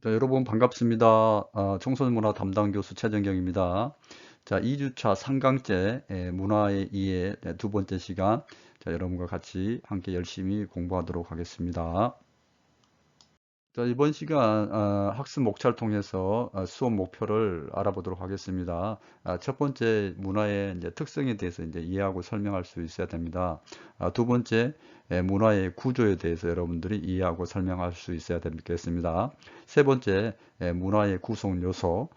자, 여러분 반갑습니다. 청소년 문화 담당 교수 최정경입니다. 자, 2주차 3강째 문화의 이해 두 번째 시간. 자, 여러분과 같이 함께 열심히 공부하도록 하겠습니다. 자, 이번 시간 학습 목차를 통해서 수업 목표를 알아보도록 하겠습니다. 첫 번째 문화의 이제 특성에 대해서 이제 이해하고 설명할 수 있어야 됩니다. 두 번째 문화의 구조에 대해서 여러분들이 이해하고 설명할 수 있어야 되겠습니다. 세 번째 문화의 구성 요소,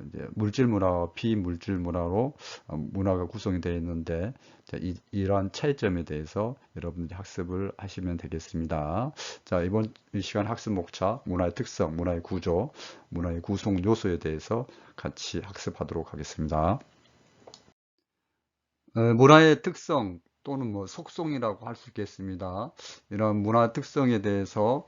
이제 물질 문화와 비물질 문화로 문화가 구성이 되어 있는데, 자, 이러한 차이점에 대해서 여러분들이 학습을 하시면 되겠습니다. 자, 이번 시간 학습 목차, 문화의 특성, 문화의 구조, 문화의 구성 요소에 대해서 같이 학습하도록 하겠습니다. 문화의 특성 또는 뭐 속성이라고 할 수 있겠습니다. 이런 문화 특성에 대해서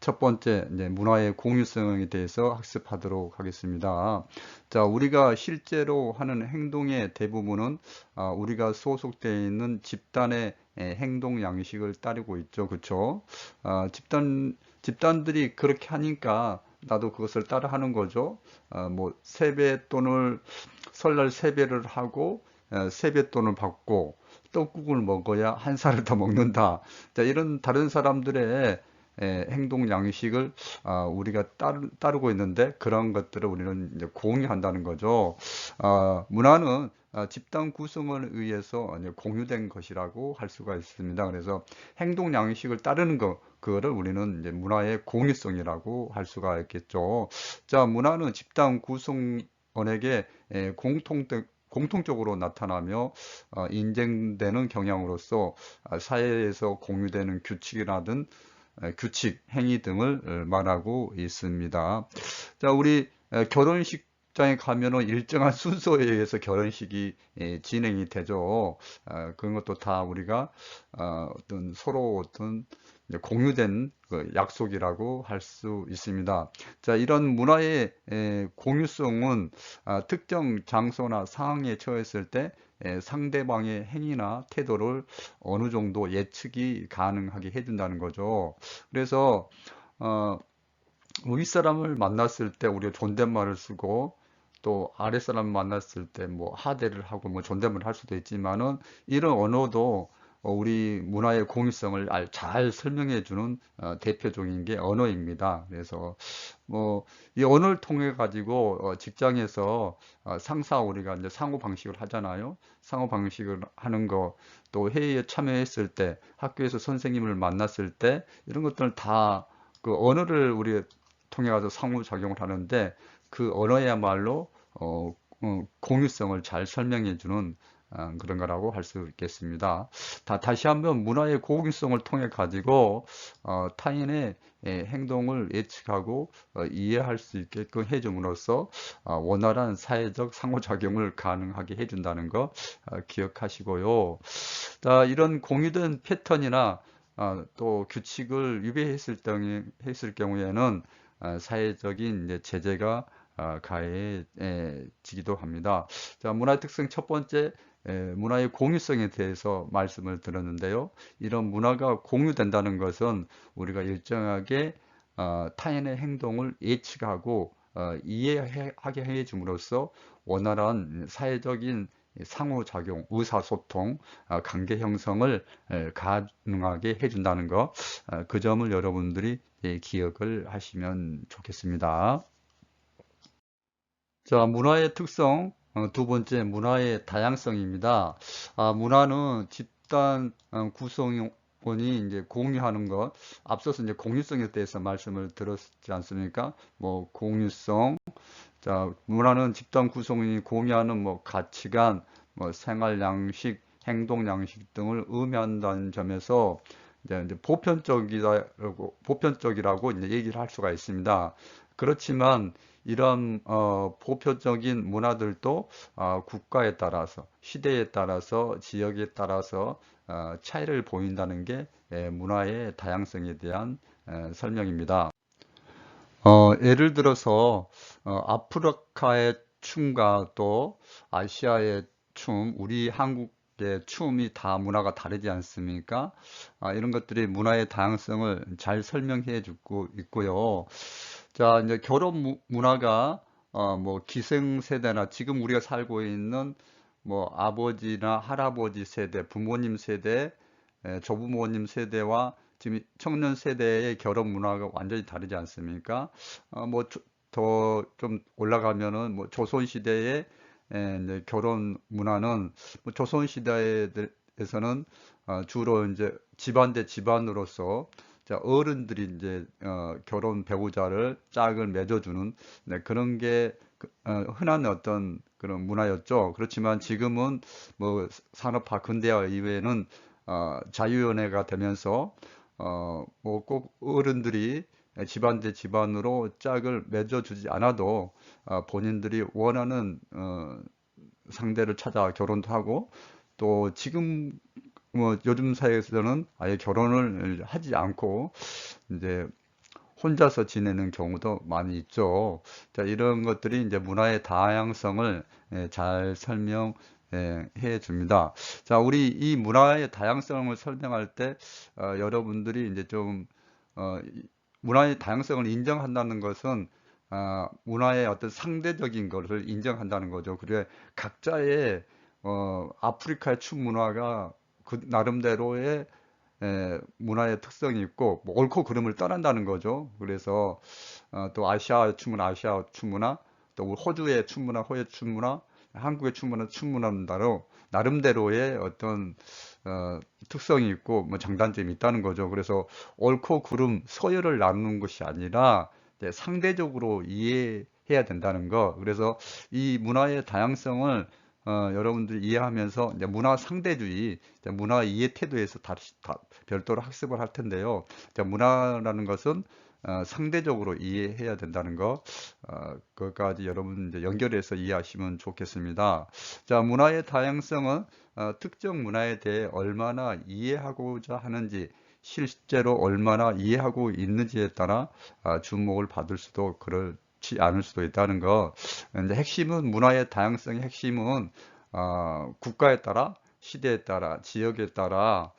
첫 번째 이제 문화의 공유성에 대해서 학습하도록 하겠습니다. 자, 우리가 실제로 하는 행동의 대부분은 우리가 소속되어 있는 집단의 행동 양식을 따르고 있죠. 그렇죠? 집단들이 그렇게 하니까 나도 그것을 따라 하는 거죠. 뭐 세뱃돈을 설날 세배를 하고 세뱃돈을 받고 떡국을 먹어야 한 살을 더 먹는다. 자, 이런 다른 사람들의 행동 양식을 우리가 따르고 있는데 그런 것들을 우리는 이제 공유한다는 거죠. 문화는 집단 구성을 의해서 이제 공유된 것이라고 할 수가 있습니다. 그래서 행동 양식을 따르는 것, 그거를 우리는 이제 문화의 공유성이라고 할 수가 있겠죠. 자, 문화는 집단 구성원에게 공통적으로 나타나며 인정되는 경향으로서 사회에서 공유되는 규칙이라든 규칙, 행위 등을 말하고 있습니다. 자, 우리 결혼식장에 가면은 일정한 순서에 의해서 결혼식이 진행이 되죠. 그런 것도 다 우리가 어떤 서로 어떤 공유된 그 약속이라고 할 수 있습니다. 자, 이런 문화의 공유성은 특정 장소나 상황에 처했을 때 상대방의 행위나 태도를 어느 정도 예측이 가능하게 해준다는 거죠. 그래서 어, 윗사람을 만났을 때 우리가 존댓말을 쓰고 또 아랫사람 만났을 때 뭐 하대를 하고 뭐 존댓말을 할 수도 있지만은 이런 언어도 우리 문화의 공유성을 잘 설명해 주는 대표적인 게 언어입니다. 그래서 뭐 이 언어를 통해 가지고 직장에서 상사 우리가 이제 상호 방식을 하잖아요. 상호 방식을 하는 거, 또 회의에 참여했을 때, 학교에서 선생님을 만났을 때 이런 것들을 다 그 언어를 우리 통해 가지고 상호작용을 하는데 그 언어야말로 공유성을 잘 설명해 주는 그런 거라고 할 수 있겠습니다. 다시 한번 문화의 공유성을 통해 가지고 타인의 행동을 예측하고 이해할 수 있게끔 해줌으로써 원활한 사회적 상호작용을 가능하게 해준다는 거 기억하시고요. 자, 이런 공유된 패턴이나 또 규칙을 했을 경우에는 사회적인 이제 제재가 가해지기도 합니다. 자, 문화의 특성 첫 번째, 문화의 공유성에 대해서 말씀을 드렸는데요. 이런 문화가 공유된다는 것은 우리가 일정하게 타인의 행동을 예측하고 이해하게 해줌으로써 원활한 사회적인 상호작용, 의사소통, 관계 형성을 가능하게 해준다는 것, 그 점을 여러분들이 기억을 하시면 좋겠습니다. 자, 문화의 특성, 두 번째 문화의 다양성입니다. 문화는 집단 구성원이 이제 공유하는 것, 앞서서 이제 공유성에 대해서 말씀을 들었지 않습니까? 뭐 공유성, 자, 문화는 집단 구성원이 공유하는 뭐 가치관, 뭐 생활 양식, 행동 양식 등을 의미한다는 점에서 이제 보편적이라고 이제 얘기를 할 수가 있습니다. 그렇지만 이런 보편적인 문화들도 국가에 따라서, 시대에 따라서, 지역에 따라서 차이를 보인다는 게 문화의 다양성에 대한 설명입니다. 예를 들어서 아프리카의 춤과 또 아시아의 춤, 우리 한국의 춤이 다 문화가 다르지 않습니까? 이런 것들이 문화의 다양성을 잘 설명해 주고 있고요. 자, 이제 결혼 문화가 뭐 기성세대나 지금 우리가 살고 있는 뭐 아버지나 할아버지 세대, 부모님 세대, 조부모님 세대와 지금 청년 세대의 결혼 문화가 완전히 다르지 않습니까? 뭐 더 좀 올라가면은 뭐 조선 시대의 이제 결혼 문화는 뭐 조선 시대에서는 주로 이제 집안 대 집안으로서 자, 어른들이 이제 결혼 배우자를 짝을 맺어주는 네, 그런 게 흔한 어떤 그런 문화였죠. 그렇지만 지금은 뭐 산업화 근대화 이외에는 자유연애가 되면서 뭐 꼭 어른들이 집안 대 집안으로 짝을 맺어주지 않아도 본인들이 원하는 상대를 찾아 결혼도 하고 또 지금 뭐 요즘 사회에서는 아예 결혼을 하지 않고 이제 혼자서 지내는 경우도 많이 있죠. 자, 이런 것들이 이제 문화의 다양성을 잘 설명해 줍니다. 자, 우리 이 문화의 다양성을 설명할 때 여러분들이 이제 좀 문화의 다양성을 인정한다는 것은 문화의 어떤 상대적인 것을 인정한다는 거죠. 그래 각자의 아프리카의 춤 문화가 그 나름대로의 문화의 특성이 있고 뭐 옳고 그름을 떠난다는 거죠. 그래서 또 아시아 춤은 아시아 춤 문화, 또 호주의 춤 문화, 호의 춤 문화, 한국의 춤 문화는 따로 나름대로의 어떤 특성이 있고 뭐 장단점이 있다는 거죠. 그래서 옳고 그름 서열을 나누는 것이 아니라 이제 상대적으로 이해해야 된다는 거. 그래서 이 문화의 다양성을 여러분들이 이해하면서 이제 문화 상대주의, 이제 문화 이해 태도에서 별도로 학습을 할 텐데요. 자, 문화라는 것은 상대적으로 이해해야 된다는 거, 그것까지 여러분 이제 연결해서 이해하시면 좋겠습니다. 자, 문화의 다양성은 특정 문화에 대해 얼마나 이해하고자 하는지, 실제로 얼마나 이해하고 있는지에 따라 주목을 받을 수도 그렇지 않을 수도 있다는 거. 근데 핵심은 문화의 다양성의 핵심은 국가에 따라, 시대에 따라, 지역에 따라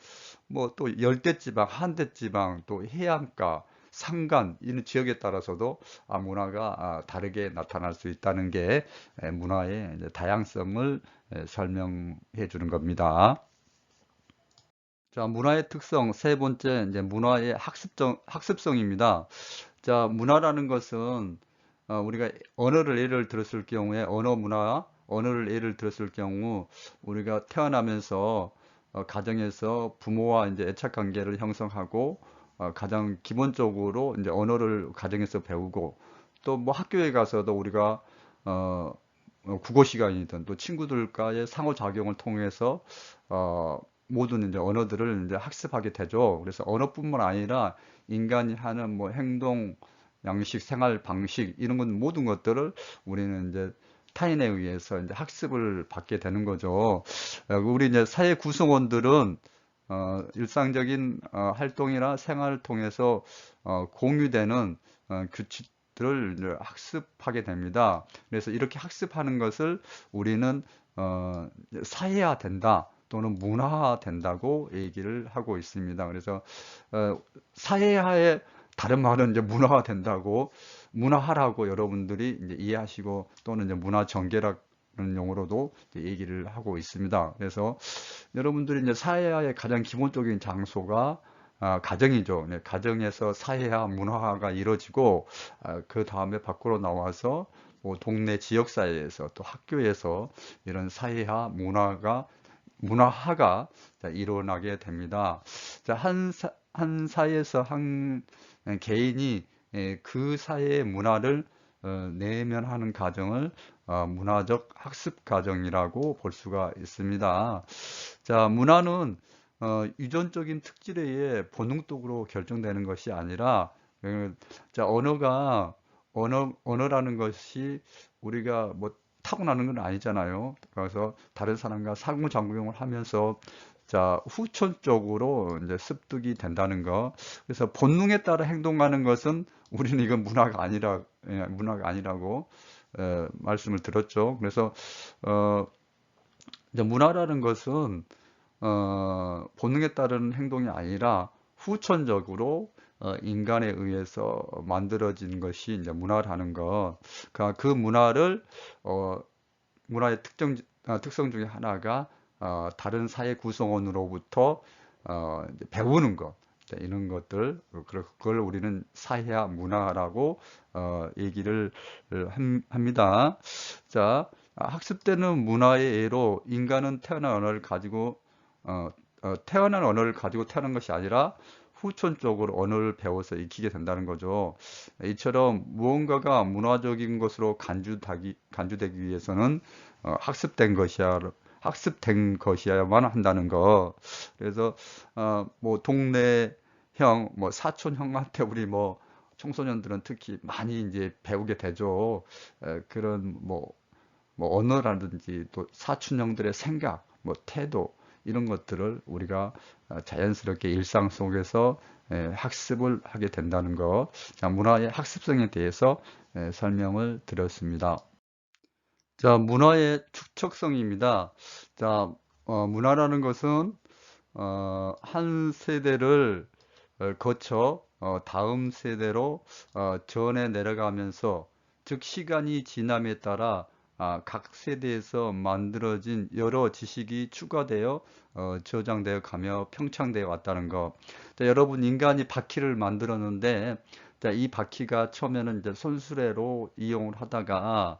뭐 또 열대지방, 한대지방, 또 해안가, 산간 이런 지역에 따라서도 문화가 다르게 나타날 수 있다는 게 문화의 이제 다양성을 설명해 주는 겁니다. 자, 문화의 특성 세 번째 이제 문화의 학습성입니다. 자, 문화라는 것은 우리가 언어를 예를 들었을 경우에 언어를 예를 들었을 경우 우리가 태어나면서 가정에서 부모와 이제 애착 관계를 형성하고 가장 기본적으로 이제 언어를 가정에서 배우고 또 뭐 학교에 가서도 우리가 어, 국어 시간이든 또 친구들과의 상호작용을 통해서 모든 이제 언어들을 이제 학습하게 되죠. 그래서 언어뿐만 아니라 인간이 하는 뭐 행동, 양식, 생활 방식 이런 건 모든 것들을 우리는 이제 타인에 의해서 이제 학습을 받게 되는 거죠. 우리 이제 사회 구성원들은 일상적인 활동이나 생활을 통해서 공유되는 규칙들을 이제 학습하게 됩니다. 그래서 이렇게 학습하는 것을 우리는 사회화 된다 또는 문화화 된다고 얘기를 하고 있습니다. 그래서 사회화의 다른 말은 이제 문화화 된다고 문화하라고 여러분들이 이제 이해하시고 또는 이제 문화 전개라는 용어로도 이제 얘기를 하고 있습니다. 그래서 여러분들이 이제 사회화의 가장 기본적인 장소가 가정이죠. 네, 가정에서 사회화, 문화화가 이루어지고 그 다음에 밖으로 나와서 뭐 동네 지역사회에서 또 학교에서 이런 사회화, 문화화가 일어나게 됩니다. 자, 한 사회에서 한 개인이 그 사회의 문화를 내면하는 과정을 문화적 학습 과정이라고 볼 수가 있습니다. 자, 문화는 유전적인 특질에 의해 본능적으로 결정되는 것이 아니라 자, 언어라는 것이 우리가 뭐 타고나는 건 아니잖아요. 그래서 다른 사람과 상호작용을 하면서 자, 후천적으로 이제 습득이 된다는 거. 그래서 본능에 따라 행동하는 것은 우리는 이건 문화가 아니라고 말씀을 드렸죠. 그래서 이제 문화라는 것은 본능에 따른 행동이 아니라 후천적으로 인간에 의해서 만들어진 것이 이제 문화라는 거. 그 문화를 문화의 특성 중에 하나가 다른 사회 구성원으로부터 이제 배우는 것. 이런 것들, 그걸 우리는 사회화 문화라고 얘기를 합니다. 자, 학습되는 문화의 예로 인간은 태어난 언어를 가지고 태어난 것이 아니라 후천적으로 언어를 배워서 익히게 된다는 거죠. 이처럼 무언가가 문화적인 것으로 간주되기 위해서는 학습된 것이야만 한다는 거. 그래서 뭐 동네 뭐 사촌 형한테 우리 뭐 청소년들은 특히 많이 이제 배우게 되죠. 그런 뭐 언어라든지 또 사촌 형들의 생각, 뭐 태도 이런 것들을 우리가 자연스럽게 일상 속에서 학습을 하게 된다는 것. 자, 문화의 학습성에 대해서 설명을 드렸습니다. 자, 문화의 축적성입니다. 자, 문화라는 것은 한 세대를 거쳐 다음 세대로 전해 내려가면서, 즉 시간이 지남에 따라 각 세대에서 만들어진 여러 지식이 추가되어 저장되어 가며 평창되어 왔다는 거. 자, 여러분, 인간이 바퀴를 만들었는데, 자, 이 바퀴가 처음에는 이제 손수레로 이용을 하다가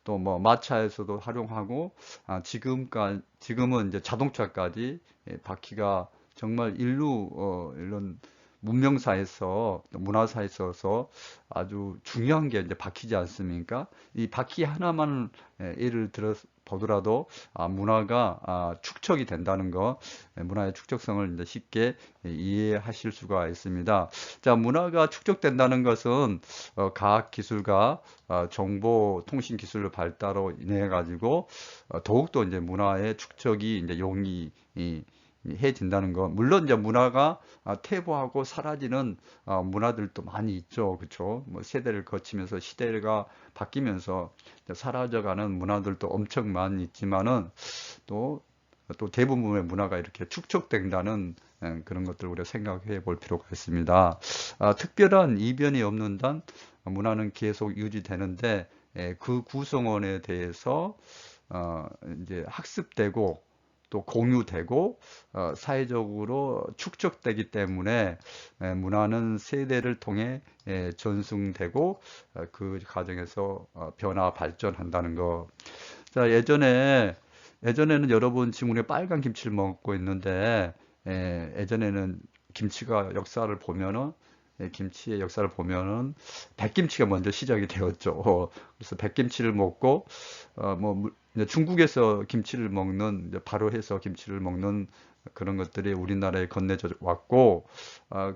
또 뭐 마차에서도 활용하고 지금은 이제 자동차까지 바퀴가 정말 이런 문명사에서 문화사에 있어서 아주 중요한 게 이제 바퀴지 않습니까? 이 바퀴 하나만 예를 들어 보더라도 문화가 축적이 된다는 거, 문화의 축적성을 이제 쉽게 이해하실 수가 있습니다. 자, 문화가 축적된다는 것은 과학 기술과 정보 통신 기술의 발달로 인해 가지고 더욱더 이제 문화의 축적이 이제 용이 해진다는 거. 물론 이제 문화가 퇴보하고 사라지는 문화들도 많이 있죠. 그렇죠? 뭐 세대를 거치면서 시대가 바뀌면서 사라져가는 문화들도 엄청 많이 있지만은 또 대부분의 문화가 이렇게 축적된다는 그런 것들을 우리가 생각해 볼 필요가 있습니다. 특별한 이변이 없는 단 문화는 계속 유지되는데, 그 구성원에 대해서 이제 학습되고 또 공유되고 사회적으로 축적되기 때문에 문화는 세대를 통해 전승되고 그 과정에서 변화 발전한다는 거. 자, 예전에는 여러분 지금 우리가 빨간 김치를 먹고 있는데, 예전에는 김치가 역사를 보면은 김치의 역사를 보면은 백김치가 먼저 시작이 되었죠. 그래서 백김치를 먹고 이제 중국에서 김치를 먹는, 이제 바로 해서 김치를 먹는 그런 것들이 우리나라에 건네져 왔고,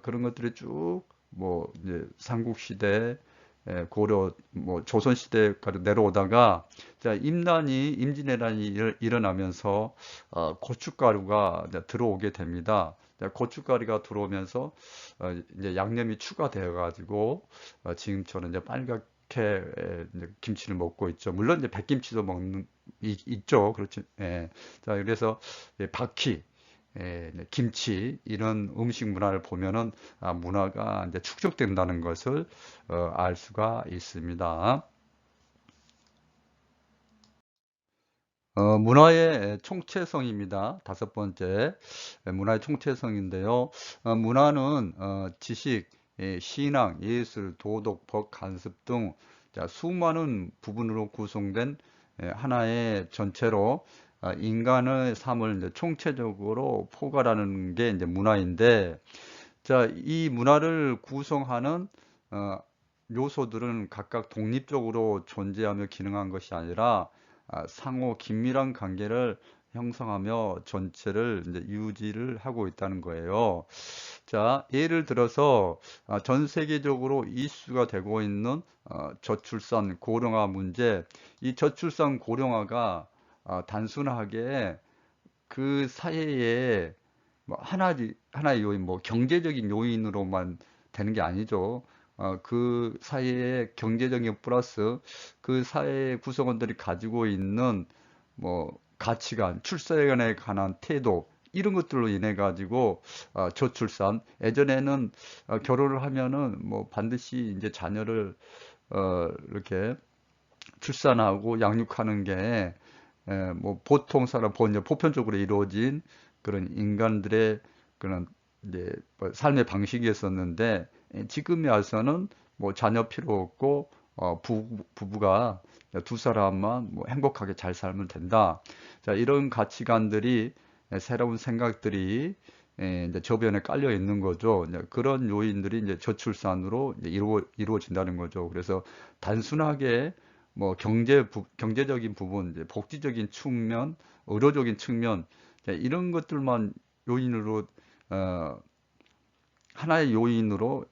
그런 것들이 쭉 뭐 이제 삼국시대, 고려, 뭐 조선시대까지 내려오다가, 자, 임진왜란이 일어나면서 고춧가루가 이제 들어오게 됩니다. 자, 고춧가루가 들어오면서 이제 양념이 추가되어 가지고 지금처럼 이제 빨갛게 이제 김치를 먹고 있죠. 물론 이제 백김치도 있죠. 그렇지. 예. 자, 그래서 바퀴, 김치 이런 음식 문화를 보면은 문화가 이제 축적된다는 것을 알 수가 있습니다. 문화의 총체성입니다. 다섯 번째, 문화의 총체성인데요. 문화는 지식, 신앙, 예술, 도덕, 법, 관습 등 수많은 부분으로 구성된 하나의 전체로 인간의 삶을 이제 총체적으로 포괄하는 게 이제 문화인데, 자, 이 문화를 구성하는 어, 요소들은 각각 독립적으로 존재하며 기능한 것이 아니라 상호 긴밀한 관계를 형성하며 전체를 이제 유지를 하고 있다는 거예요. 자, 예를 들어서 전 세계적으로 이슈가 되고 있는 저출산 고령화 문제. 이 저출산 고령화가 단순하게 그 사회에 뭐 하나의 요인, 뭐 경제적인 요인으로만 되는 게 아니죠. 그 사회의 경제적인 플러스 그 사회 구성원들이 가지고 있는 뭐 가치관, 출세에 관한 태도, 이런 것들로 인해 가지고 저출산, 예전에는 결혼을 하면은 뭐 반드시 이제 자녀를 이렇게 출산하고 양육하는 게 뭐 보통 사람 보편적으로 이루어진 그런 인간들의 그런 이제 뭐 삶의 방식이었었는데, 지금에 와서는 뭐 자녀 필요 없고 부부가 두 사람만 뭐 행복하게 잘 살면 된다. 자, 이런 가치관들이, 새로운 생각들이 이제 저변에 깔려 있는 거죠. 이제 그런 요인들이 이제 저출산으로 이제 이루어진다는 거죠. 그래서 단순하게 뭐 경제적인 부분, 이제 복지적인 측면, 의료적인 측면, 이런 것들만 요인으로 어, 하나의 요인으로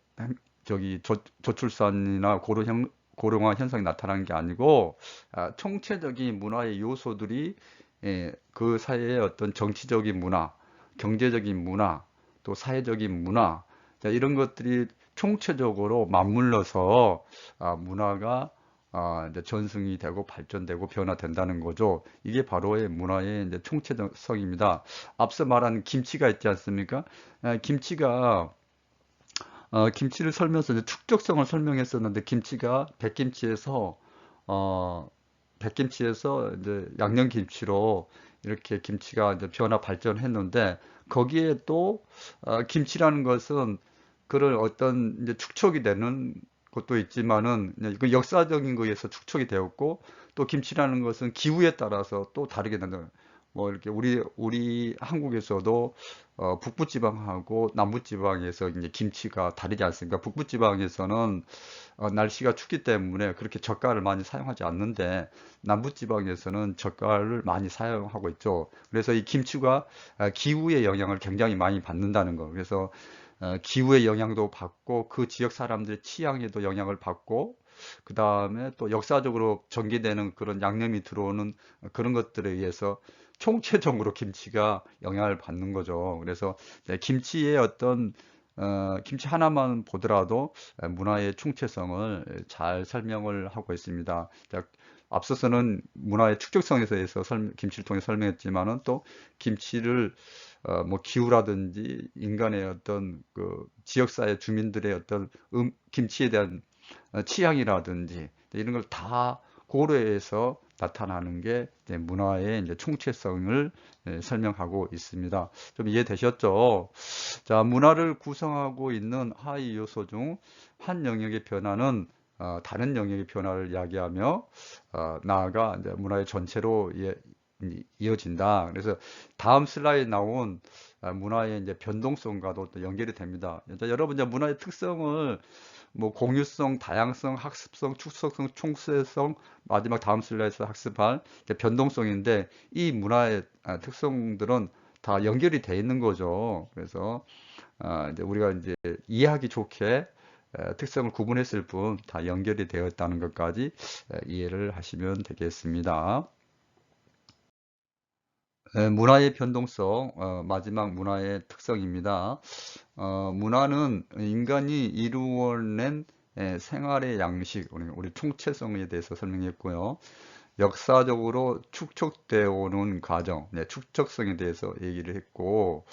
저출산이나 고령화 현상이 나타나는 게 아니고, 총체적인 문화의 요소들이 그 사회의 어떤 정치적인 문화, 경제적인 문화, 또 사회적인 문화, 자, 이런 것들이 총체적으로 맞물려서 문화가 이제 전승이 되고 발전되고 변화된다는 거죠. 이게 바로의 문화의 이제 총체성입니다. 앞서 말한 김치가 있지 않습니까? 김치를 설명해서 이제 축적성을 설명했었는데, 김치가 어, 백김치에서 이제 양념김치로 이렇게 김치가 이제 변화 발전했는데, 거기에 또 김치라는 것은 그런 어떤 이제 축적이 되는 것도 있지만은, 그 역사적인 거에서 축적이 되었고, 또 김치라는 것은 기후에 따라서 또 다르게 된다. 뭐 이렇게 우리 한국에서도 북부지방하고 남부지방에서 이제 김치가 다르지 않습니까? 북부지방에서는 날씨가 춥기 때문에 그렇게 젓갈을 많이 사용하지 않는데, 남부지방에서는 젓갈을 많이 사용하고 있죠. 그래서 이 김치가 기후의 영향을 굉장히 많이 받는다는 거. 그래서 기후의 영향도 받고, 그 지역 사람들의 취향에도 영향을 받고, 그 다음에 또 역사적으로 전개되는 그런 양념이 들어오는 그런 것들에 의해서 총체적으로 김치가 영향을 받는 거죠. 그래서 김치의 김치 하나만 보더라도 문화의 충체성을 잘 설명을 하고 있습니다. 자, 앞서서는 문화의 축적성에 대해서 김치를 통해 설명했지만은, 또 김치를 뭐 기후라든지 인간의 어떤 그 지역사회 주민들의 어떤 김치에 대한 취향이라든지 이런 걸 다 고려해서 나타나는 게 이제 문화의 이제 총체성을 설명하고 있습니다. 좀 이해되셨죠? 자, 문화를 구성하고 있는 하위 요소 중 한 영역의 변화는 다른 영역의 변화를 이야기하며, 나아가 이제 문화의 전체로 이어진다. 그래서 다음 슬라이드에 나온 문화의 이제 변동성과도 또 연결이 됩니다. 자, 여러분 이제 문화의 특성을 뭐 공유성, 다양성, 학습성, 축소성, 총체성, 마지막 다음 슬라이드에서 학습할 변동성인데, 이 문화의 특성들은 다 연결이 돼 있는 거죠. 그래서 이제 우리가 이제 이해하기 좋게 특성을 구분했을 뿐 다 연결이 되어 있다는 것까지 이해를 하시면 되겠습니다. 문화의 변동성, 마지막 문화의 특성입니다. 문화는 인간이 이루어낸 생활의 양식, 우리 총체성에 대해서 설명했고요. 역사적으로 축적되어 오는 과정, 축적성에 대해서 얘기를 했고,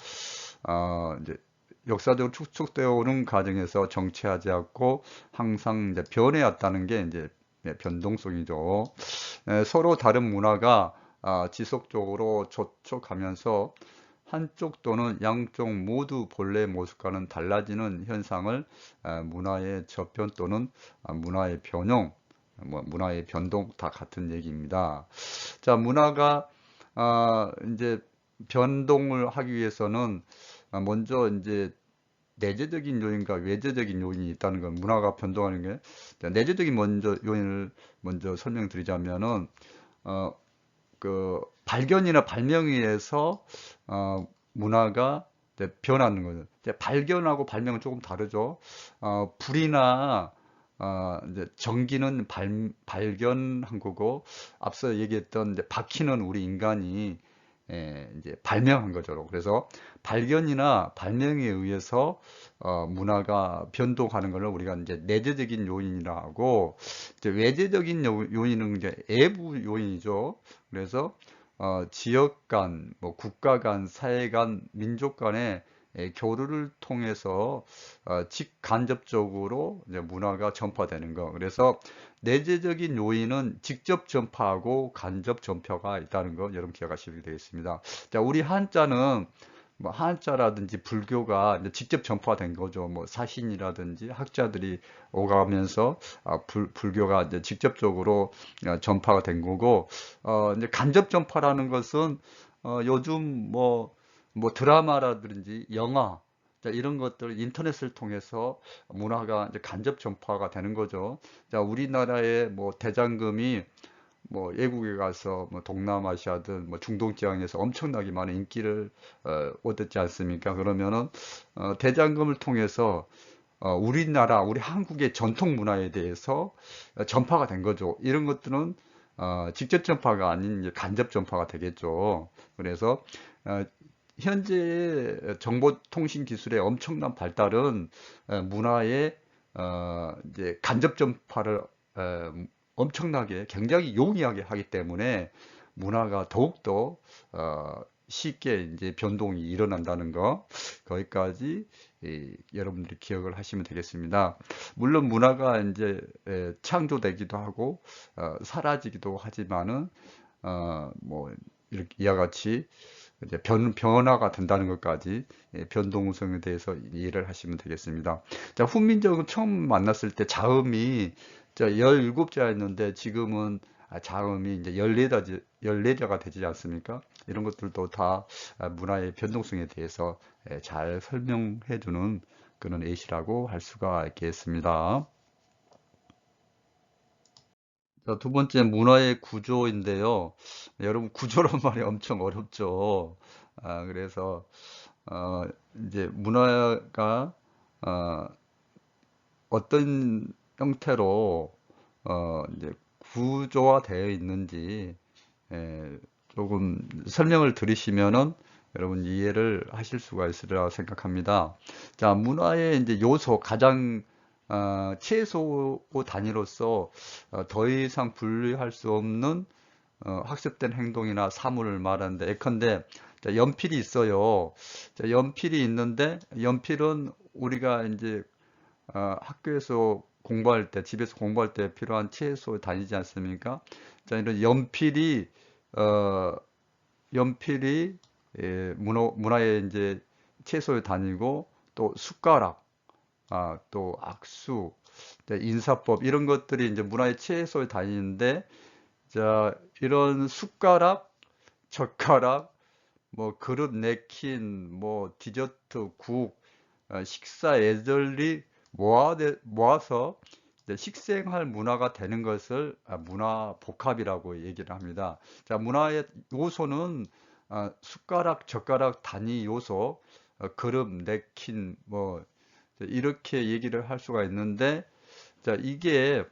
이제 역사적으로 축적되어 오는 과정에서 정체하지 않고 항상 이제 변해왔다는 게 이제 변동성이죠. 서로 다른 문화가 지속적으로 접촉하면서 한쪽 또는 양쪽 모두 본래의 모습과는 달라지는 현상을 문화의 저변 또는 문화의 변형, 뭐 문화의 변동 다 같은 얘기입니다. 자, 문화가 이제 변동을 하기 위해서는 먼저 이제 내재적인 요인과 외재적인 요인이 있다는 건, 문화가 변동하는 게, 내재적인 요인을 먼저 설명드리자면은 어, 그 발견이나 발명에 의해서 문화가 이제 변하는 거죠. 이제 발견하고 발명은 조금 다르죠. 불이나 이제 전기는 발견한 거고, 앞서 얘기했던 이제 바퀴는 우리 인간이 이제 발명한 거죠. 그래서 발견이나 발명에 의해서 문화가 변동하는 것을 우리가 이제 내재적인 요인이라 하고, 이제 외재적인 요인은 이제 외부 요인이죠. 그래서 지역 간, 뭐 국가 간, 사회 간, 민족 간의 교류를 통해서 직간접적으로 이제 문화가 전파되는 거. 그래서 내재적인 요인은 직접 전파하고 간접 전파가 있다는 거 여러분 기억하시면 되겠습니다. 자, 우리 한자는 뭐 한자라든지 불교가 이제 직접 전파된 거죠. 뭐 사신이라든지 학자들이 오가면서 불교가 이제 직접적으로 전파가 된 거고, 이제 간접 전파라는 것은 요즘 뭐 드라마라든지 영화, 자, 이런 것들 인터넷을 통해서 문화가 이제 간접 전파가 되는 거죠. 자, 우리나라의 뭐 대장금이 뭐 외국에 가서 뭐 동남아시아든 뭐 중동 지방에서 엄청나게 많은 인기를 얻었지 않습니까? 그러면은 대장금을 통해서 우리나라, 우리 한국의 전통 문화에 대해서 전파가 된 거죠. 이런 것들은 직접 전파가 아닌 이제 간접 전파가 되겠죠. 그래서 어, 현재 정보통신 기술의 엄청난 발달은 문화의 이제 간접 전파를 엄청나게 굉장히 용이하게 하기 때문에 문화가 더욱더 쉽게 이제 변동이 일어난다는 거, 거기까지 여러분들이 기억을 하시면 되겠습니다. 물론 문화가 이제 창조되기도 하고 사라지기도 하지만은 뭐 이렇게 이와 같이 이제 변화가 된다는 것까지 변동성에 대해서 이해를 하시면 되겠습니다. 자, 훈민정음 처음 만났을 때 자음이 17자였는데 지금은 자음이 이제 14자가 되지 않습니까? 이런 것들도 다 문화의 변동성에 대해서 잘 설명해 주는 그런 예시라고 할 수가 있겠습니다. 자, 두 번째 문화의 구조인데요. 여러분 구조란 말이 엄청 어렵죠. 그래서 어, 이제 문화가 어, 어떤 형태로 이제 구조화되어 있는지 조금 설명을 들으시면은 여러분 이해를 하실 수가 있으리라 생각합니다. 자, 문화의 이제 요소 가장 최소 단위로서 더 이상 분류할 수 없는 학습된 행동이나 사물을 말하는데 예컨대 자, 연필이 있어요. 자, 연필이 있는데 연필은 우리가 이제 학교에서 공부할 때, 집에서 공부할 때 필요한 최소 단위지 않습니까? 자, 이런 어, 연필이 문화의 이제 최소의 단위고 또 숟가락, 또 악수, 네, 인사법 이런 것들이 이제 문화의 최소의 단위인데, 자, 이런 숟가락, 젓가락, 뭐 그릇 냅킨, 뭐 디저트, 국, 식사 애절리 모아서 이제 식생활 문화가 되는 것을 문화 복합이라고 얘기를 합니다. 자, 문화의 요소는 숟가락, 젓가락 단위 요소, 그릇, 냅킨, 뭐 이렇게 얘기를 할 수가 있는데, 자, 이게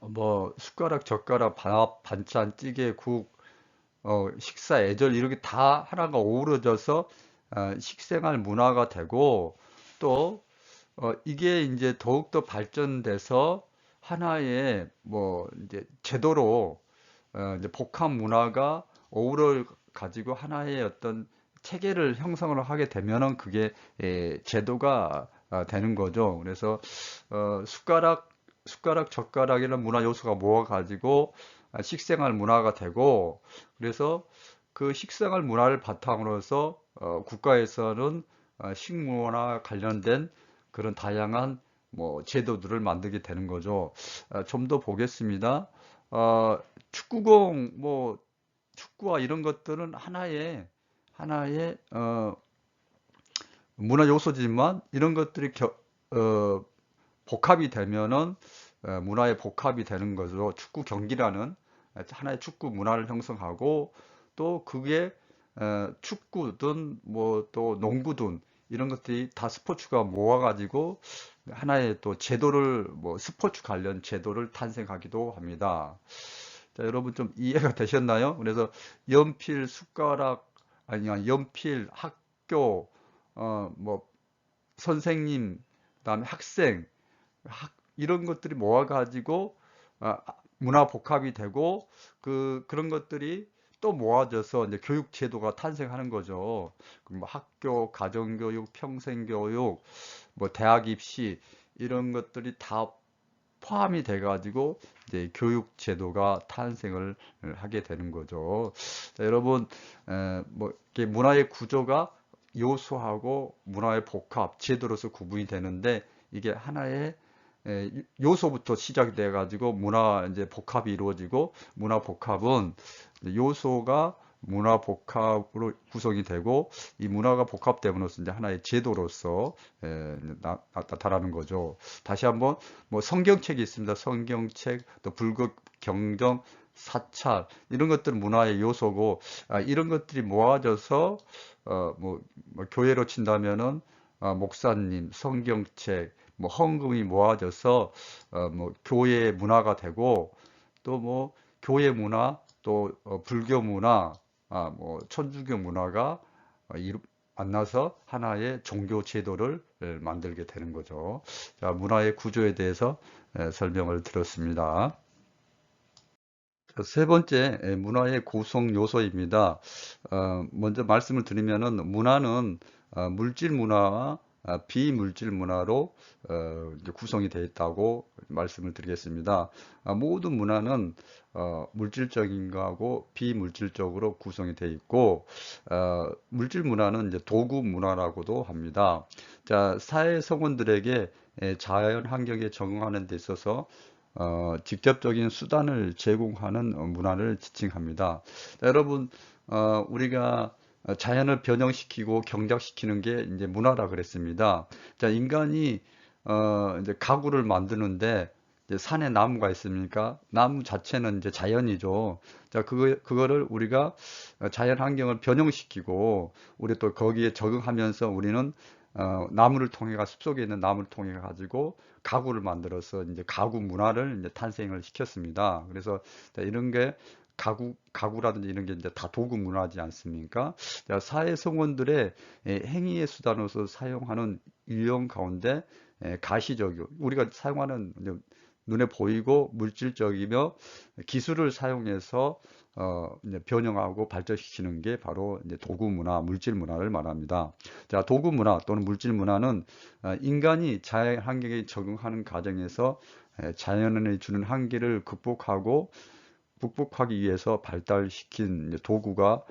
뭐 숟가락, 젓가락, 밥, 반찬, 찌개, 국, 식사 예절 이렇게 다 하나가 어우러져서 식생활 문화가 되고 또 이게 이제 더욱더 발전돼서 하나의 뭐 이제 제도로 이제 복합 문화가 어우러 가지고 하나의 어떤 체계를 형성을 하게 되면은 그게 제도가 되는 거죠. 그래서 숟가락, 젓가락 이런 문화 요소가 모아가지고 식생활 문화가 되고 그래서 그 식생활 문화를 바탕으로서 국가에서는 식문화 관련된 그런 다양한 뭐 제도들을 만들게 되는 거죠. 좀 더 보겠습니다. 축구공, 뭐 축구와 이런 것들은 하나의 문화 요소지만 이런 것들이 복합이 되면은 문화의 복합이 되는 거죠. 축구 경기라는 하나의 축구 문화를 형성하고 또 그게 축구든 뭐 또 농구든 이런 것들이 다 스포츠가 모아가지고 하나의 또 제도를 뭐 스포츠 관련 제도를 탄생하기도 합니다. 자, 여러분 좀 이해가 되셨나요? 그래서 연필, 숟가락, 아니야 연필, 학교, 뭐 선생님, 그다음에 학생, 이런 것들이 모아가지고 문화 복합이 되고 그런 것들이 또 모아져서 이제 교육 제도가 탄생하는 거죠. 그럼 뭐 학교, 가정교육, 평생교육, 뭐 대학 입시 이런 것들이 다 포함이 돼 가지고 이제 교육 제도가 탄생을 하게 되는 거죠. 자, 여러분, 뭐 이렇게 문화의 구조가 요소하고 문화의 복합 제도로서 구분이 되는데, 이게 하나의 요소부터 시작돼 가지고 문화 이제 복합이 이루어지고, 문화 복합은 요소가 문화 복합으로 구성이 되고, 이 문화가 복합됨으로써 이제 하나의 제도로서 나타나는 거죠. 다시 한번, 뭐 성경책이 있습니다. 성경책, 또 불교, 경전, 사찰 이런 것들은 문화의 요소고, 이런 것들이 모아져서 뭐 교회로 친다면은 목사님, 성경책, 뭐 헌금이 모아져서 뭐 교회의 문화가 되고, 또 뭐 교회 문화, 또 불교 문화, 뭐 천주교 문화가 만나서 하나의 종교 제도를 만들게 되는 거죠. 자, 문화의 구조에 대해서 설명을 드렸습니다. 자, 세 번째, 문화의 구성 요소입니다. 먼저 말씀을 드리면은, 문화는 물질 문화와 비물질 문화로 이제 구성이 되어 있다고 말씀을 드리겠습니다. 모든 문화는 물질적인 거하고 비물질적으로 구성이 되어 있고, 물질 문화는 이제 도구 문화라고도 합니다. 자, 사회 성원들에게 자연 환경에 적응하는 데 있어서 직접적인 수단을 제공하는 문화를 지칭합니다. 자, 여러분, 우리가 자연을 변형시키고 경작시키는 게 이제 문화라 그랬습니다. 자, 인간이 이제 가구를 만드는데, 이제 산에 나무가 있습니까? 나무 자체는 이제 자연이죠. 자, 그거를 우리가 자연 환경을 변형시키고, 우리 또 거기에 적응하면서 우리는 나무를 통해 숲속에 있는 나무를 통해 가지고 가구를 만들어서 이제 가구 문화를 이제 탄생을 시켰습니다. 그래서 이런 게 가구라든지 이런 게 이제 다 도구 문화지 않습니까? 자, 사회 성원들의 행위의 수단으로서 사용하는 유형 가운데 가시적이요. 우리가 사용하는 이제 눈에 보이고 물질적이며 기술을 사용해서 이제 변형하고 발전시키는 게 바로 이제 도구 문화, 물질 문화를 말합니다. 자, 도구 문화 또는 물질 문화는 인간이 자연 환경에 적응하는 과정에서 자연에 주는 한계를 극복하기 위해서 발달시킨 이제 도구가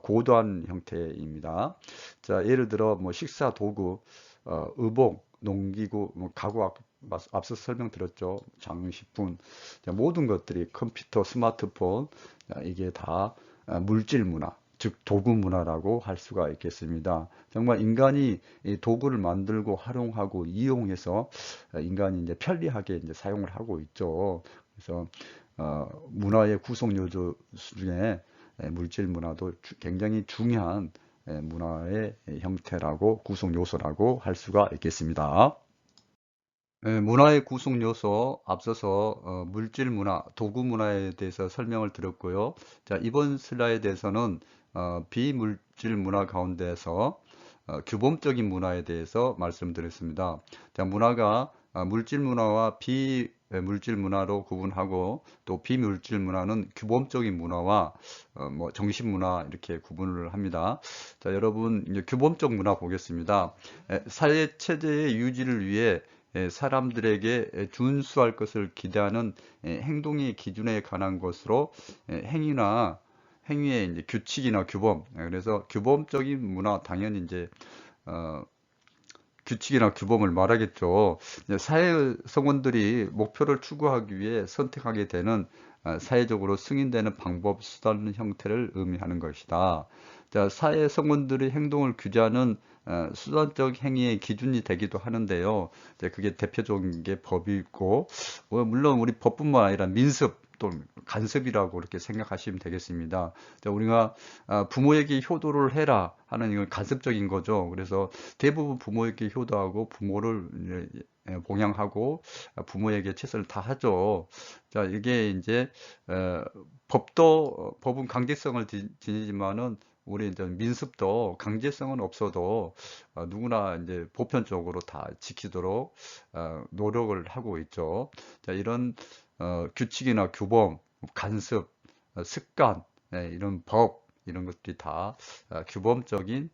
고도한 형태입니다. 자, 예를 들어 뭐 식사 도구, 의복, 농기구, 뭐 가구 앞서 설명드렸죠. 장식품, 모든 것들이 컴퓨터, 스마트폰, 이게 다 물질 문화, 즉 도구 문화라고 할 수가 있겠습니다. 정말 인간이 이 도구를 만들고 활용하고 이용해서 인간이 이제 편리하게 이제 사용을 하고 있죠. 그래서 문화의 구성 요소 중에 물질 문화도 굉장히 중요한 문화의 형태라고, 구성 요소라고 할 수가 있겠습니다. 문화의 구성 요소 앞서서 물질 문화, 도구 문화에 대해서 설명을 드렸고요. 자, 이번 슬라이드에서는 비물질 문화 가운데서 규범적인 문화에 대해서 말씀드렸습니다. 자, 문화가 물질 문화와 비물질 문화로 구분하고, 또 비물질 문화는 규범적인 문화와 뭐 정신 문화 이렇게 구분을 합니다. 자, 여러분 이제 규범적 문화 보겠습니다. 사회 체제의 유지를 위해 사람들에게 준수할 것을 기대하는 행동의 기준에 관한 것으로 행위의 이제 규칙이나 규범. 그래서 규범적인 문화, 당연히 이제 규칙이나 규범을 말하겠죠. 이제 사회 성원들이 목표를 추구하기 위해 선택하게 되는 사회적으로 승인되는 방법, 수단, 형태를 의미하는 것이다. 자, 사회 성원들의 행동을 규제하는 수단적 행위의 기준이 되기도 하는데요. 이제 그게 대표적인 게 법이고, 물론 우리 법뿐만 아니라 민습, 또 간섭이라고 이렇게 생각하시면 되겠습니다. 자, 우리가 부모에게 효도를 해라 하는 이건 간섭적인 거죠. 그래서 대부분 부모에게 효도하고 부모를 봉양하고 부모에게 최선을 다하죠. 자, 이게 이제 법은 강제성을 지니지만은, 우리 이제 민습도 강제성은 없어도 누구나 이제 보편적으로 다 지키도록 노력을 하고 있죠. 자, 이런 규칙이나 규범, 간섭, 습관, 이런 법, 이런 것들이 다 규범적인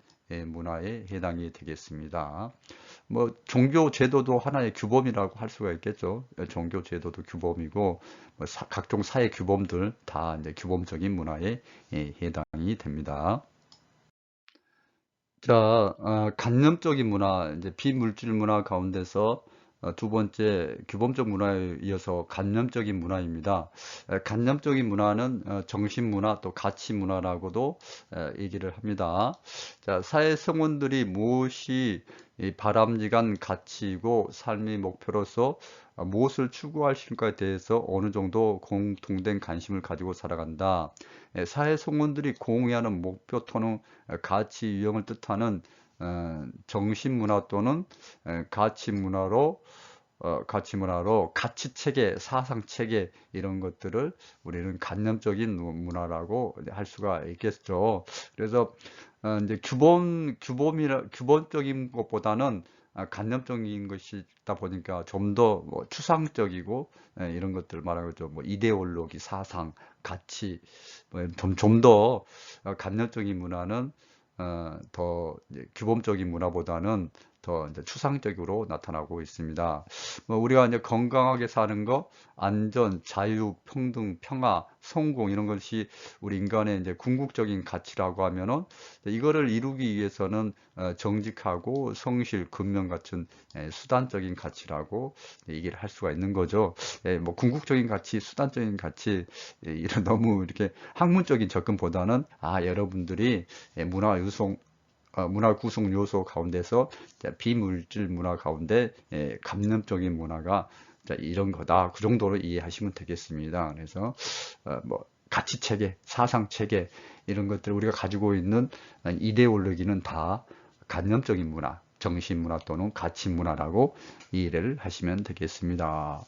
문화에 해당이 되겠습니다. 뭐 종교 제도도 하나의 규범이라고 할 수가 있겠죠. 종교 제도도 규범이고 뭐 각종 사회 규범들 다 이제 규범적인 문화에 해당이 됩니다. 자, 간접적인 문화, 이제 비물질 문화 가운데서 두 번째 규범적 문화에 이어서 간접적인 문화입니다. 간접적인 문화는 정신 문화 또 가치 문화라고도 얘기를 합니다. 자, 사회 성원들이 무엇이 이 바람직한 가치이고 삶의 목표로서 무엇을 추구할 것인가에 대해서 어느 정도 공통된 관심을 가지고 살아간다. 사회 성원들이 공유하는 목표 또는 가치 유형을 뜻하는 정신 문화 또는 가치 문화로 가치 문화로 가치 체계, 사상 체계 이런 것들을 우리는 관념적인 문화라고 할 수가 있겠죠. 그래서 이제 규범적인 것보다는 관념적인 것이다 보니까 좀 더 뭐 추상적이고 이런 것들 말하죠. 뭐 이데올로기, 사상, 가치 좀더 관념적인 문화는 더 이제 규범적인 문화보다는 더 이제 추상적으로 나타나고 있습니다. 뭐 우리가 이제 건강하게 사는 거, 안전, 자유, 평등, 평화, 성공 이런 것이 우리 인간의 이제 궁극적인 가치라고 하면은 이거를 이루기 위해서는 정직하고 성실, 근면 같은 수단적인 가치라고 얘기를 할 수가 있는 거죠. 뭐 궁극적인 가치, 수단적인 가치 이런 너무 이렇게 학문적인 접근보다는 여러분들이 문화 유송 문화 구성 요소 가운데서 비물질 문화 가운데 감염적인 문화가 이런 거다. 그 정도로 이해하시면 되겠습니다. 그래서 뭐 가치 체계, 사상 체계 이런 것들 우리가 가지고 있는 이데올로기는 다 감염적인 문화, 정신 문화 또는 가치 문화라고 이해를 하시면 되겠습니다.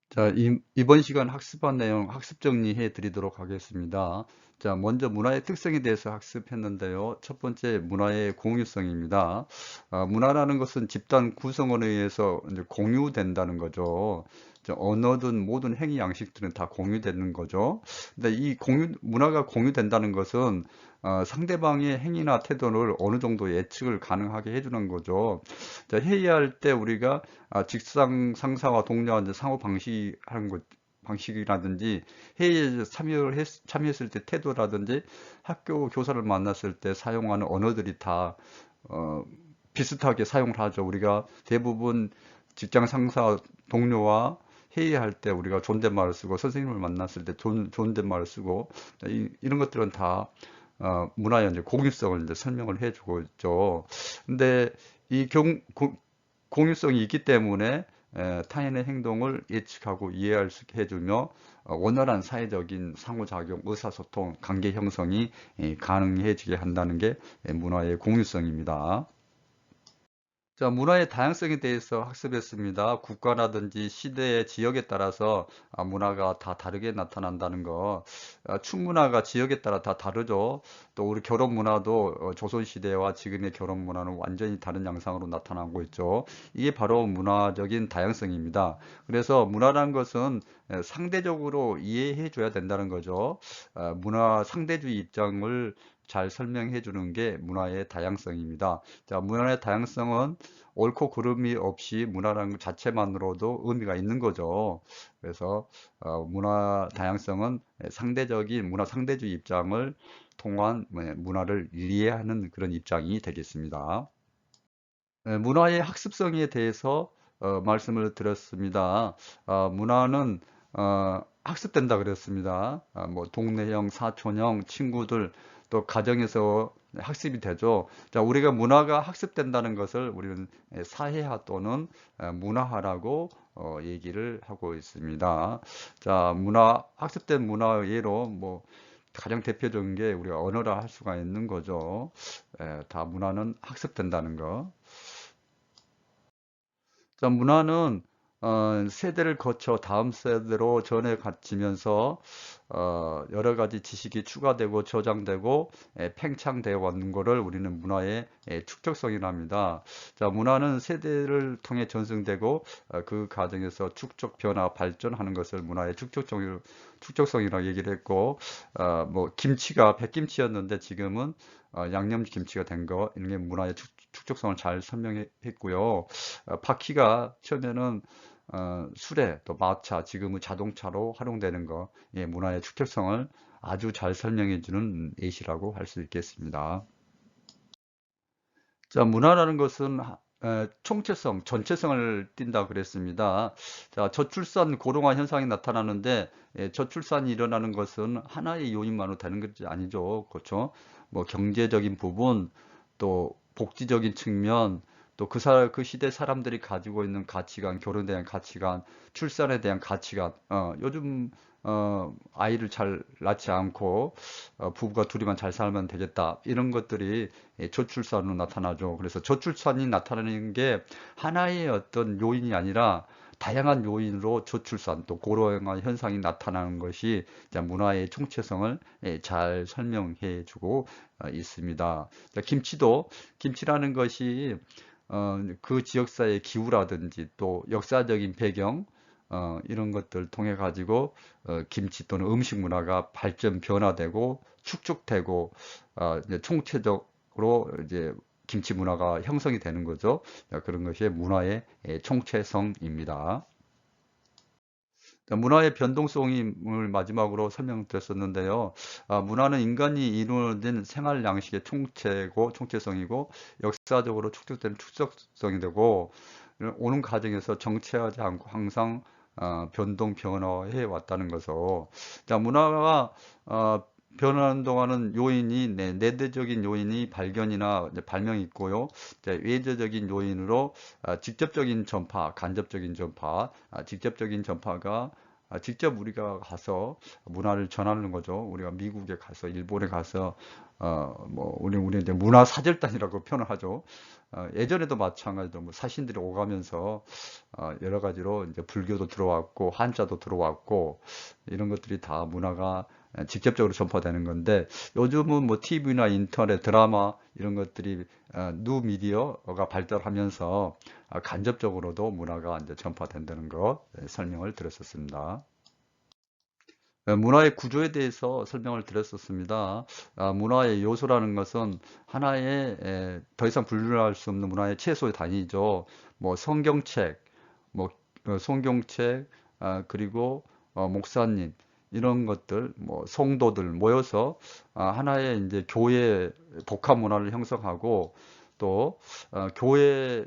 자, 이번 시간 학습한 내용 학습 정리해 드리도록 하겠습니다. 자, 먼저 문화의 특성에 대해서 학습했는데요. 첫 번째, 문화의 공유성입니다. 문화라는 것은 집단 구성원에 의해서 이제 공유된다는 거죠. 언어든 모든 행위 양식들은 다 공유되는 거죠. 근데 문화가 공유된다는 것은 상대방의 행위나 태도를 어느 정도 예측을 가능하게 해주는 거죠. 자, 회의할 때 우리가 직상 상사와 동료와 이제 상호 방식하는 것 방식이라든지 회의에 참여했을 때 태도라든지 학교 교사를 만났을 때 사용하는 언어들이 다 어, 비슷하게 사용을 하죠. 우리가 대부분 직장 상사 동료와 회의할 때 우리가 존댓말을 쓰고 선생님을 만났을 때 존댓말을 쓰고 이런 것들은 다 문화의 이제 공유성을 이제 설명을 해주고 있죠. 근데 이 공유성이 있기 때문에 타인의 행동을 예측하고 이해할 수 있게 해주며 원활한 사회적인 상호작용, 의사소통, 관계 형성이 가능해지게 한다는 게 문화의 공유성입니다. 자, 문화의 다양성에 대해서 학습했습니다. 국가라든지 시대의 지역에 따라서 문화가 다 다르게 나타난다는 거. 축문화가 지역에 따라 다 다르죠. 또 우리 결혼 문화도 조선시대와 지금의 결혼 문화는 완전히 다른 양상으로 나타나고 있죠. 이게 바로 문화적인 다양성입니다. 그래서 문화라는 것은 상대적으로 이해해 줘야 된다는 거죠. 문화 상대주의 입장을 잘 설명해 주는 게 문화의 다양성입니다. 자, 문화의 다양성은 옳고 그름이 없이 문화라는 것 자체만으로도 의미가 있는 거죠. 그래서 문화 다양성은 상대적인 문화 상대주의 입장을 통한 문화를 이해하는 그런 입장이 되겠습니다. 문화의 학습성에 대해서 말씀을 드렸습니다. 문화는 학습된다 그랬습니다. 뭐 동네형, 사촌형, 친구들 또 가정에서 학습이 되죠. 자, 우리가 문화가 학습된다는 것을 우리는 사회화 또는 문화화라고 얘기를 하고 있습니다. 자, 학습된 문화 예로 뭐 가장 대표적인 게 우리가 언어라 할 수가 있는 거죠. 다 문화는 학습된다는 거. 자, 문화는 세대를 거쳐 다음 세대로 전해 갇히면서 여러 가지 지식이 추가되고 저장되고 팽창되어 왔는 것을 우리는 문화의 축적성이라 합니다. 자, 문화는 세대를 통해 전승되고 그 과정에서 축적 변화 발전하는 것을 문화의 축적성이라고 얘기를 했고, 뭐 김치가 백김치였는데 지금은 양념김치가 된 거, 이런 게 문화의 축적성을 잘 설명했고요. 바퀴가 처음에는 수레, 또 마차, 지금은 자동차로 활용되는 거, 예, 문화의 축적성을 아주 잘 설명해주는 예시라고 할 수 있겠습니다. 자, 문화라는 것은 총체성, 전체성을 띈다 그랬습니다. 자, 저출산 고령화 현상이 나타나는데 저출산이 일어나는 것은 하나의 요인만으로 되는 것이 아니죠. 그렇죠? 뭐 경제적인 부분, 또 복지적인 측면, 또 그 시대 사람들이 가지고 있는 가치관, 결혼에 대한 가치관, 출산에 대한 가치관, 요즘 아이를 잘 낳지 않고 부부가 둘이만 잘 살면 되겠다. 이런 것들이 저출산으로 나타나죠. 그래서 저출산이 나타나는 게 하나의 어떤 요인이 아니라 다양한 요인으로 저출산 또 고령화 현상이 나타나는 것이 문화의 총체성을 잘 설명해 주고 있습니다. 김치라는 것이 그 지역사회의 기후라든지 또 역사적인 배경 이런 것들 통해 가지고 김치 또는 음식 문화가 발전 변화되고 축적되고 이제 총체적으로 이제 김치 문화가 형성이 되는 거죠. 그런 것이 문화의 총체성입니다. 문화의 변동성을 마지막으로 설명드렸었는데요. 문화는 인간이 이루어진 생활 양식의 총체성이고 역사적으로 축적된 축적성이 되고 오는 과정에서 정체하지 않고 항상 변화해 왔다는 거죠. 자, 문화가 변화하는 동안은 요인이 내대적인 요인이 발견이나 발명이 있고요. 외재적인 요인으로 직접적인 전파, 간접적인 전파, 직접적인 전파가 직접 우리가 가서 문화를 전하는 거죠. 우리가 미국에 가서 일본에 가서 뭐 우리 이제 문화 사절단이라고 표현을 하죠. 예전에도 마찬가지로 뭐 사신들이 오가면서 여러 가지로 이제 불교도 들어왔고 한자도 들어왔고 이런 것들이 다 문화가 직접적으로 전파되는 건데 요즘은 뭐 TV나 인터넷, 드라마 이런 것들이 뉴 미디어가 발달하면서 간접적으로도 문화가 이제 전파된다는 거 설명을 드렸었습니다. 문화의 구조에 대해서 설명을 드렸었습니다. 문화의 요소라는 것은 하나의 더 이상 분류할 수 없는 문화의 최소의 단위죠. 뭐 성경책, 뭐 성경책, 그리고 목사님 이런 것들, 뭐 성도들 모여서 하나의 이제 교회 복합 문화를 형성하고 또 교회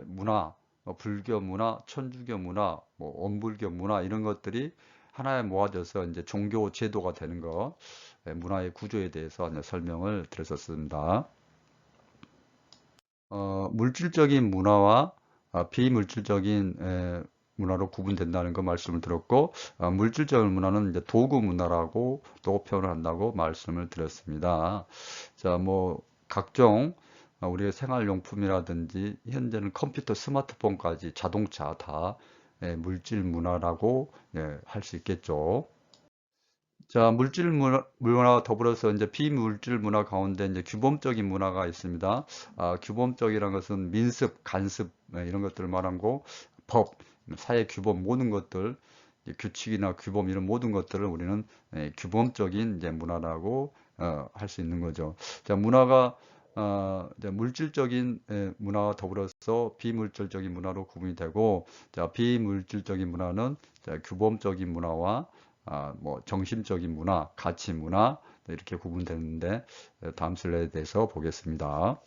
문화, 불교 문화, 천주교 문화, 뭐 원불교 문화 이런 것들이 하나에 모아져서 이제 종교 제도가 되는 거, 문화의 구조에 대해서 이제 설명을 드렸었습니다. 물질적인 문화와 비물질적인 문화로 구분된다는 거 말씀을 드렸고, 물질적인 문화는 이제 도구 문화라고 또 표현을 한다고 말씀을 드렸습니다. 자, 뭐 각종 우리의 생활용품이라든지 현재는 컴퓨터, 스마트폰까지 자동차 다 물질 문화라고 할 수 있겠죠. 자, 문화와 더불어서 이제 비물질 문화 가운데 이제 규범적인 문화가 있습니다. 규범적이라는 것은 민습, 간습 이런 것들을 말하고 법, 사회 규범 모든 것들, 이제 규칙이나 규범 이런 모든 것들을 우리는 규범적인 이제 문화라고 할 수 있는 거죠. 자, 문화가 이제 물질적인 문화와 더불어서 비물질적인 문화로 구분이 되고, 자, 비물질적인 문화는 자, 규범적인 문화와 뭐 정신적인 문화, 가치 문화 이렇게 구분되는데 다음 슬라이드에 대해서 보겠습니다.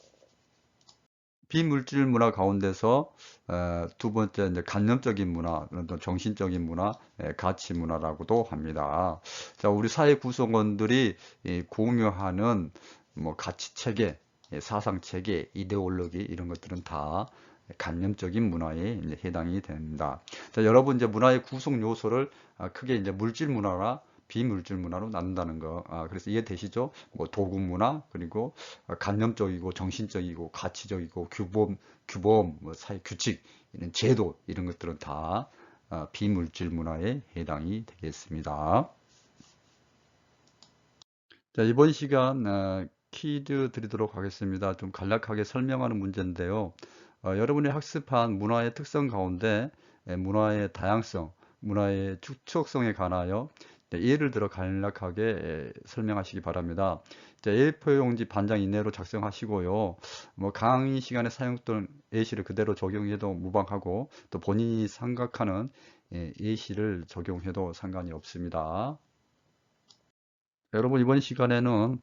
비물질 문화 가운데서 두 번째 이제 간접적인 문화, 또 정신적인 문화, 가치 문화라고도 합니다. 자, 우리 사회 구성원들이 공유하는 뭐 가치 체계, 사상 체계, 이데올로기 이런 것들은 다 간접적인 문화에 이제 해당이 됩니다. 자, 여러분 이제 문화의 구성 요소를 크게 이제 물질 문화와 비물질 문화로 나눈다는 거. 그래서 이해되시죠? 뭐 도구 문화, 그리고 관념적이고 정신적이고 가치적이고 규범, 뭐 사회 규칙, 이런 제도, 이런 것들은 다 비물질 문화에 해당이 되겠습니다. 자, 이번 시간 퀴즈 드리도록 하겠습니다. 좀 간략하게 설명하는 문제인데요. 여러분이 학습한 문화의 특성 가운데 문화의 다양성, 문화의 축적성에 관하여 예를 들어 간략하게 설명하시기 바랍니다. A4 용지 반장 이내로 작성하시고요. 뭐 강의 시간에 사용했던 예시를 그대로 적용해도 무방하고, 또 본인이 생각하는 예시를 적용해도 상관이 없습니다. 여러분, 이번 시간에는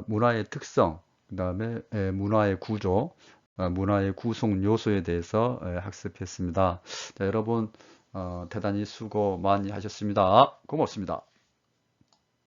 문화의 특성, 그 다음에 문화의 구조, 문화의 구성 요소에 대해서 학습했습니다. 자, 여러분 대단히 수고 많이 하셨습니다. 고맙습니다.